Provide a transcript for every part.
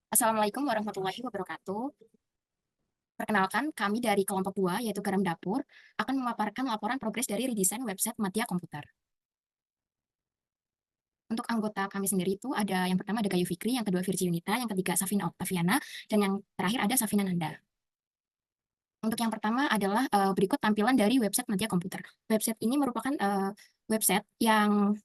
Assalamualaikum warahmatullahi wabarakatuh. Perkenalkan, kami dari kelompok 2, yaitu Garam Dapur, akan memaparkan laporan progres dari redesign website Madya Komputer. Untuk anggota kami sendiri itu ada yang pertama ada Gayu Fikri, yang kedua Virgi Yunita, yang ketiga Safina Oktaviana, dan yang terakhir ada Safina Nanda. Untuk yang pertama adalah berikut tampilan dari website Madya Komputer. Website ini merupakan website yang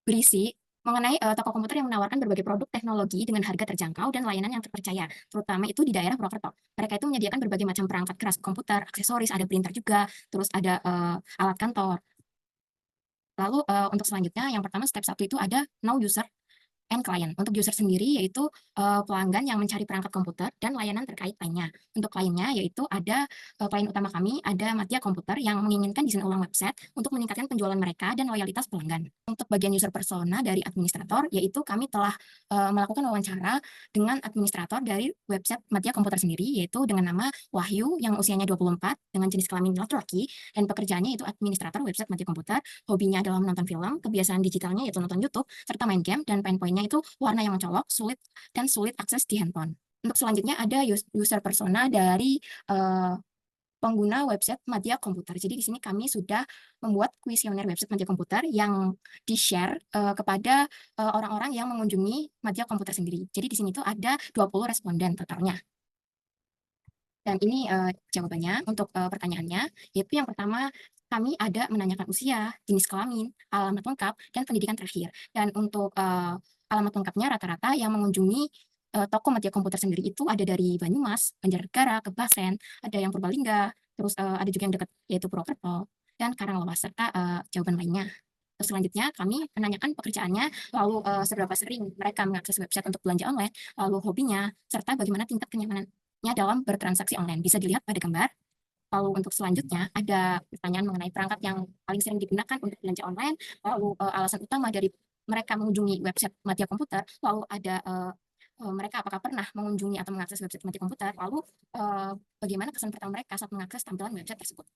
berisi mengenai toko komputer yang menawarkan berbagai produk teknologi dengan harga terjangkau dan layanan yang terpercaya, terutama itu di daerah Purwokerto. Mereka itu menyediakan berbagai macam perangkat keras komputer, aksesoris, ada printer juga, terus ada alat kantor. Lalu untuk selanjutnya, yang pertama step 1 itu ada Know User and Client. Untuk user sendiri yaitu pelanggan yang mencari perangkat komputer dan layanan terkait lainnya. Untuk kliennya yaitu ada klien utama kami, ada Madya Komputer yang menginginkan desain ulang website untuk meningkatkan penjualan mereka dan loyalitas pelanggan. Untuk bagian user persona dari administrator, yaitu kami telah melakukan wawancara dengan administrator dari website Madya Komputer sendiri, yaitu dengan nama Wahyu yang usianya 24, dengan jenis kelamin laki-laki, dan pekerjaannya yaitu administrator website Madya Komputer. Hobinya adalah menonton film, kebiasaan digitalnya yaitu nonton YouTube, serta main game, dan pain point itu warna yang mencolok, sulit akses di handphone. Untuk selanjutnya ada user persona dari pengguna website Madya Komputer. Jadi di sini kami sudah membuat kuesioner website Madya Komputer yang di-share kepada orang-orang yang mengunjungi Madya Komputer sendiri. Jadi di sini tuh ada 20 responden totalnya. Dan ini jawabannya untuk pertanyaannya, yaitu yang pertama kami ada menanyakan usia, jenis kelamin, alamat lengkap, dan pendidikan terakhir. Dan untuk alamat lengkapnya rata-rata yang mengunjungi toko Madya Komputer sendiri itu ada dari Banyumas, Banjarnegara, Kebasen, ada yang Purbalingga, terus ada juga yang dekat yaitu Purwokerto, dan Karanglewas, serta jawaban lainnya. Terus selanjutnya kami menanyakan pekerjaannya, lalu seberapa sering mereka mengakses website untuk belanja online, lalu hobinya, serta bagaimana tingkat kenyamanannya dalam bertransaksi online. Bisa dilihat pada gambar. Lalu untuk selanjutnya ada pertanyaan mengenai perangkat yang paling sering digunakan untuk belanja online, lalu alasan utama dari mereka mengunjungi website Madya Komputer, lalu ada mereka apakah pernah mengunjungi atau mengakses website Madya Komputer, lalu bagaimana kesan pertama mereka saat mengakses tampilan website tersebut.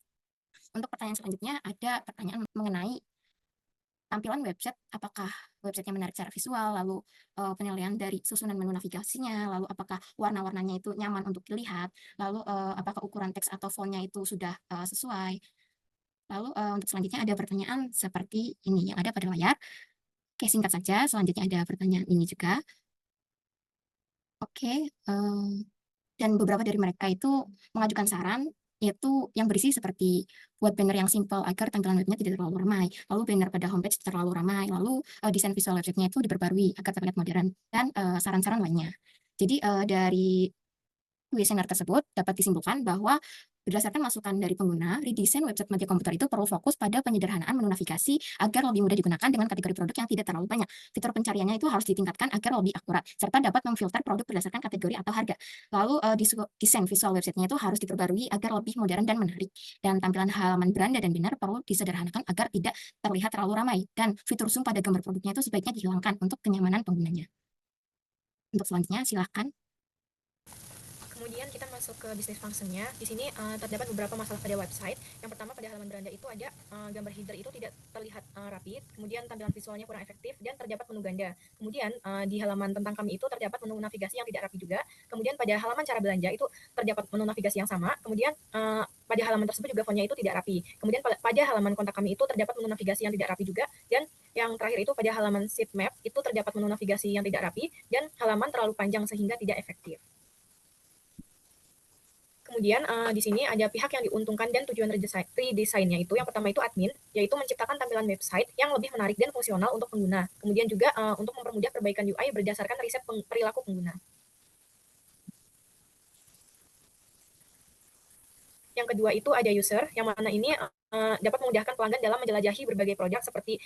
Untuk pertanyaan selanjutnya ada pertanyaan mengenai tampilan website, apakah websitenya menarik secara visual, lalu penilaian dari susunan menu navigasinya, lalu apakah warna-warnanya itu nyaman untuk dilihat, lalu apakah ukuran teks atau fontnya itu sudah sesuai. Lalu untuk selanjutnya ada pertanyaan seperti ini yang ada pada layar. Oke, singkat saja. Selanjutnya ada pertanyaan ini juga. Oke, dan beberapa dari mereka itu mengajukan saran, yaitu yang berisi seperti buat banner yang simple agar tampilan webnya tidak terlalu ramai, lalu banner pada homepage terlalu ramai, lalu desain visual websitenya itu diperbarui agar terlihat modern, dan saran-saran lainnya. Jadi dari kuesioner tersebut dapat disimpulkan bahwa berdasarkan masukan dari pengguna, redesign website Madya Komputer itu perlu fokus pada penyederhanaan menu navigasi agar lebih mudah digunakan dengan kategori produk yang tidak terlalu banyak. Fitur pencariannya itu harus ditingkatkan agar lebih akurat, serta dapat memfilter produk berdasarkan kategori atau harga. Lalu desain visual websitenya itu harus diperbarui agar lebih modern dan menarik. Dan tampilan halaman beranda dan banner perlu disederhanakan agar tidak terlihat terlalu ramai. Dan fitur zoom pada gambar produknya itu sebaiknya dihilangkan untuk kenyamanan penggunanya. Untuk selanjutnya, silakan. Kemudian kita masuk ke bisnis functionnya. Di sini terdapat beberapa masalah pada website. Yang pertama, pada halaman beranda itu ada gambar header itu tidak terlihat rapi, kemudian tampilan visualnya kurang efektif, dan terdapat menu ganda. Kemudian di halaman tentang kami itu terdapat menu navigasi yang tidak rapi juga. Kemudian pada halaman cara belanja itu terdapat menu navigasi yang sama. Kemudian pada halaman tersebut juga fontnya itu tidak rapi. Kemudian pada halaman kontak kami itu terdapat menu navigasi yang tidak rapi juga. Dan yang terakhir itu pada halaman sitemap itu terdapat menu navigasi yang tidak rapi dan halaman terlalu panjang sehingga tidak efektif. Kemudian di sini ada pihak yang diuntungkan dan tujuan redesign-nya itu yang pertama itu admin, yaitu menciptakan tampilan website yang lebih menarik dan fungsional untuk pengguna. Kemudian juga untuk mempermudah perbaikan UI berdasarkan riset perilaku pengguna. Yang kedua itu ada user, yang mana ini dapat memudahkan pelanggan dalam menjelajahi berbagai produk seperti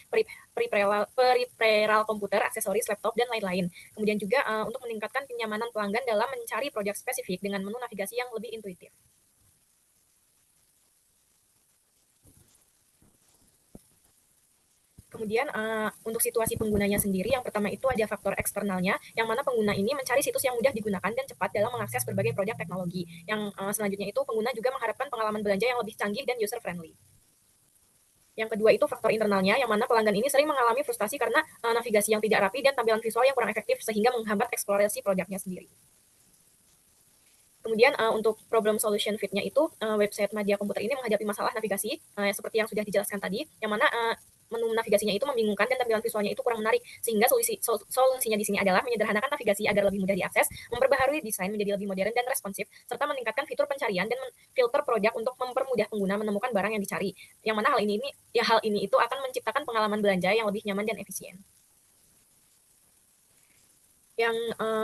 peripheral komputer, aksesoris, laptop, dan lain-lain. Kemudian juga untuk meningkatkan kenyamanan pelanggan dalam mencari produk spesifik dengan menu navigasi yang lebih intuitif. Kemudian untuk situasi penggunanya sendiri, yang pertama itu ada faktor eksternalnya, yang mana pengguna ini mencari situs yang mudah digunakan dan cepat dalam mengakses berbagai produk teknologi. Yang selanjutnya itu pengguna juga mengharapkan pengalaman belanja yang lebih canggih dan user friendly. Yang kedua itu faktor internalnya, yang mana pelanggan ini sering mengalami frustasi karena navigasi yang tidak rapi dan tampilan visual yang kurang efektif sehingga menghambat eksplorasi produknya sendiri. Kemudian untuk problem solution fit-nya itu website media komputer ini menghadapi masalah navigasi seperti yang sudah dijelaskan tadi, yang mana menu navigasinya itu membingungkan dan tampilan visualnya itu kurang menarik, sehingga solusinya di sini adalah menyederhanakan navigasi agar lebih mudah diakses, memperbaharui desain menjadi lebih modern dan responsif, serta meningkatkan fitur pencarian dan filter produk untuk mempermudah pengguna menemukan barang yang dicari. Yang mana hal ini itu akan menciptakan pengalaman belanja yang lebih nyaman dan efisien. Yang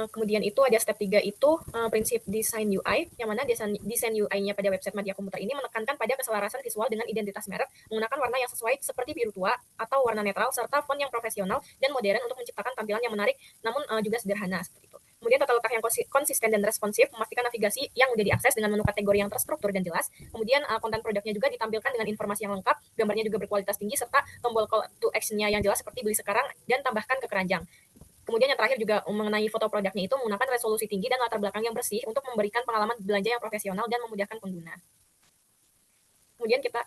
kemudian itu ada step 3 itu prinsip desain UI, yang mana desain UI-nya pada website media komputer ini menekankan pada keselarasan visual dengan identitas merek, menggunakan warna yang sesuai seperti biru tua atau warna netral, serta font yang profesional dan modern untuk menciptakan tampilan yang menarik namun juga sederhana seperti itu. Kemudian tata letak yang konsisten dan responsif, memastikan navigasi yang mudah diakses dengan menu kategori yang terstruktur dan jelas. Kemudian konten produknya juga ditampilkan dengan informasi yang lengkap, gambarnya juga berkualitas tinggi, serta tombol call to action-nya yang jelas seperti beli sekarang dan tambahkan ke keranjang. Kemudian yang terakhir juga mengenai foto produknya itu menggunakan resolusi tinggi dan latar belakang yang bersih untuk memberikan pengalaman belanja yang profesional dan memudahkan pengguna. Kemudian kita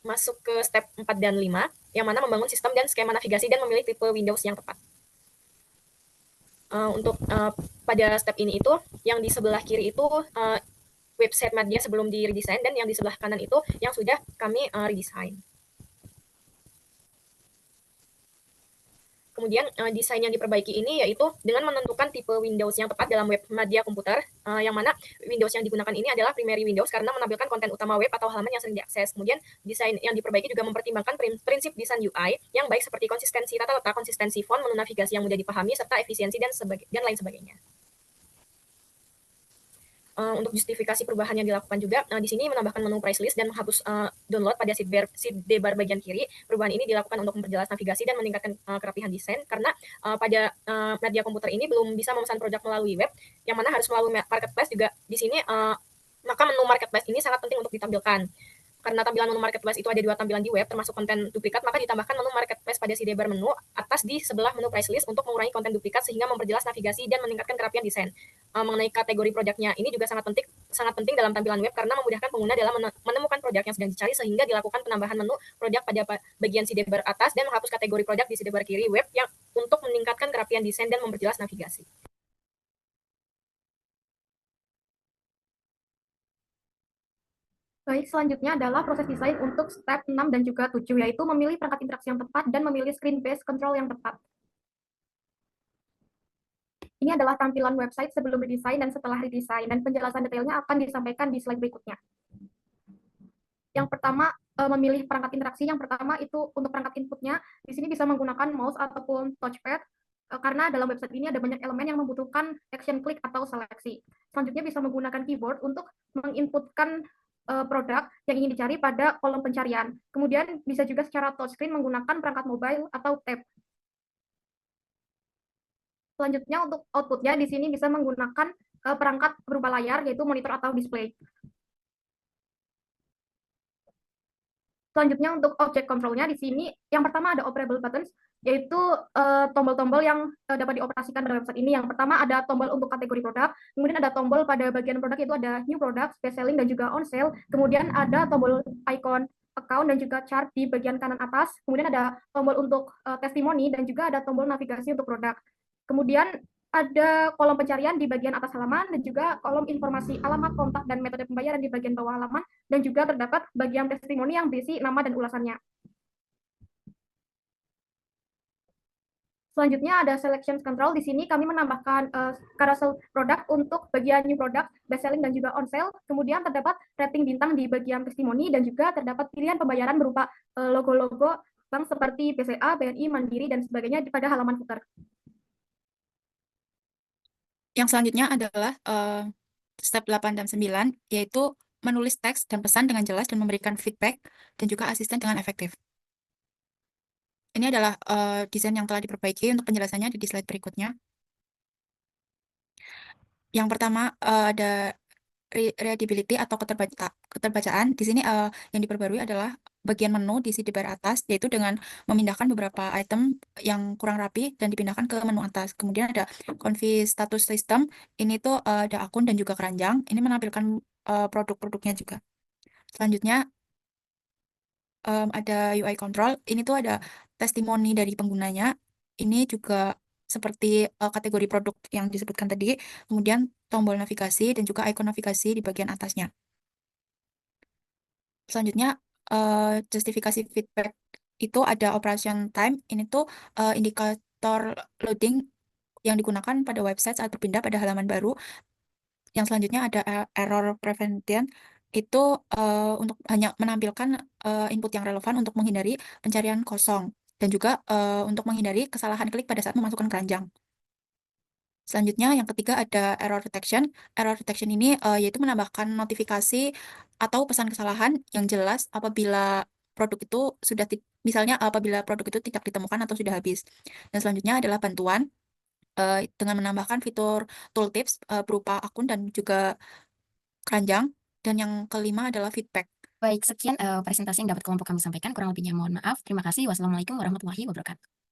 masuk ke step 4 dan 5, yang mana membangun sistem dan skema navigasi dan memilih tipe Windows yang tepat. Untuk pada step ini itu, yang di sebelah kiri itu website media sebelum di redesign, dan yang di sebelah kanan itu yang sudah kami redesign. Kemudian desain yang diperbaiki ini yaitu dengan menentukan tipe Windows yang tepat dalam web media komputer, yang mana Windows yang digunakan ini adalah primary Windows karena menampilkan konten utama web atau halaman yang sering diakses. Kemudian desain yang diperbaiki juga mempertimbangkan prinsip desain UI yang baik seperti konsistensi tata letak, konsistensi font, menu navigasi yang mudah dipahami, serta efisiensi dan lain sebagainya. Untuk justifikasi perubahan yang dilakukan juga di sini menambahkan menu price list dan menghapus download pada sidebar bagian kiri. Perubahan ini dilakukan untuk memperjelas navigasi dan meningkatkan kerapihan desain karena pada media komputer ini belum bisa memesan produk melalui web, yang mana harus melalui marketplace juga di sini, maka menu marketplace ini sangat penting untuk ditampilkan. Karena tampilan menu marketplace itu ada 2 tampilan di web termasuk konten duplikat, maka ditambahkan menu marketplace pada sidebar menu atas di sebelah menu price list untuk mengurangi konten duplikat sehingga memperjelas navigasi dan meningkatkan kerapian desain. Mengenai kategori produknya ini juga sangat penting dalam tampilan web karena memudahkan pengguna dalam menemukan produk yang sedang dicari, sehingga dilakukan penambahan menu produk pada bagian sidebar atas dan menghapus kategori produk di sidebar kiri web yang untuk meningkatkan kerapian desain dan memperjelas navigasi. Baik, selanjutnya adalah proses desain untuk step 6 dan juga 7, yaitu memilih perangkat interaksi yang tepat dan memilih screen based control yang tepat. Ini adalah tampilan website sebelum redesign dan setelah redesign, dan penjelasan detailnya akan disampaikan di slide berikutnya. Yang pertama, memilih perangkat interaksi. Yang pertama itu untuk perangkat inputnya, di sini bisa menggunakan mouse ataupun touchpad, karena dalam website ini ada banyak elemen yang membutuhkan action klik atau seleksi. Selanjutnya bisa menggunakan keyboard untuk menginputkan produk yang ingin dicari pada kolom pencarian. Kemudian bisa juga secara touchscreen menggunakan perangkat mobile atau tab. Selanjutnya untuk outputnya di sini bisa menggunakan perangkat berupa layar, yaitu monitor atau display. Selanjutnya untuk object control-nya di sini yang pertama ada operable buttons, yaitu tombol-tombol yang dapat dioperasikan pada website ini. Yang pertama ada tombol untuk kategori produk, kemudian ada tombol pada bagian produk yaitu ada new product, best selling, dan juga on sale. Kemudian ada tombol icon account dan juga chart di bagian kanan atas. Kemudian ada tombol untuk testimoni dan juga ada tombol navigasi untuk produk. Kemudian ada kolom pencarian di bagian atas halaman dan juga kolom informasi alamat, kontak, dan metode pembayaran di bagian bawah halaman, dan juga terdapat bagian testimoni yang berisi nama dan ulasannya. Selanjutnya ada selection control. Di sini kami menambahkan carousel produk untuk bagian new product, best selling, dan juga on sale. Kemudian terdapat rating bintang di bagian testimoni dan juga terdapat pilihan pembayaran berupa logo-logo bank seperti BCA, BNI, Mandiri, dan sebagainya pada halaman footer. Yang selanjutnya adalah step 8 dan 9, yaitu menulis teks dan pesan dengan jelas dan memberikan feedback dan juga asisten dengan efektif. Ini adalah desain yang telah diperbaiki. Untuk penjelasannya di slide berikutnya. Yang pertama ada readability atau keterbacaan. Di sini yang diperbarui adalah bagian menu di sidebar atas, yaitu dengan memindahkan beberapa item yang kurang rapi dan dipindahkan ke menu atas. Kemudian ada config status system. Ini tuh ada akun dan juga keranjang. Ini menampilkan produk-produknya juga. Selanjutnya ada UI control. Ini tuh ada testimoni dari penggunanya. Ini juga seperti kategori produk yang disebutkan tadi. Kemudian tombol navigasi dan juga ikon navigasi di bagian atasnya. Selanjutnya, justifikasi feedback itu ada operation time. Ini tuh indikator loading yang digunakan pada website saat berpindah pada halaman baru. Yang selanjutnya ada error prevention. Itu untuk hanya menampilkan input yang relevan untuk menghindari pencarian kosong. Dan juga untuk menghindari kesalahan klik pada saat memasukkan keranjang. Selanjutnya yang ketiga ada error detection. Error detection ini yaitu menambahkan notifikasi atau pesan kesalahan yang jelas apabila produk itu sudah misalnya apabila produk itu tidak ditemukan atau sudah habis. Dan selanjutnya adalah bantuan dengan menambahkan fitur tooltips berupa akun dan juga keranjang. Dan yang kelima adalah feedback. Baik, sekian presentasi yang dapat kelompok kami sampaikan. Kurang lebihnya mohon maaf. Terima kasih. Wassalamualaikum warahmatullahi wabarakatuh.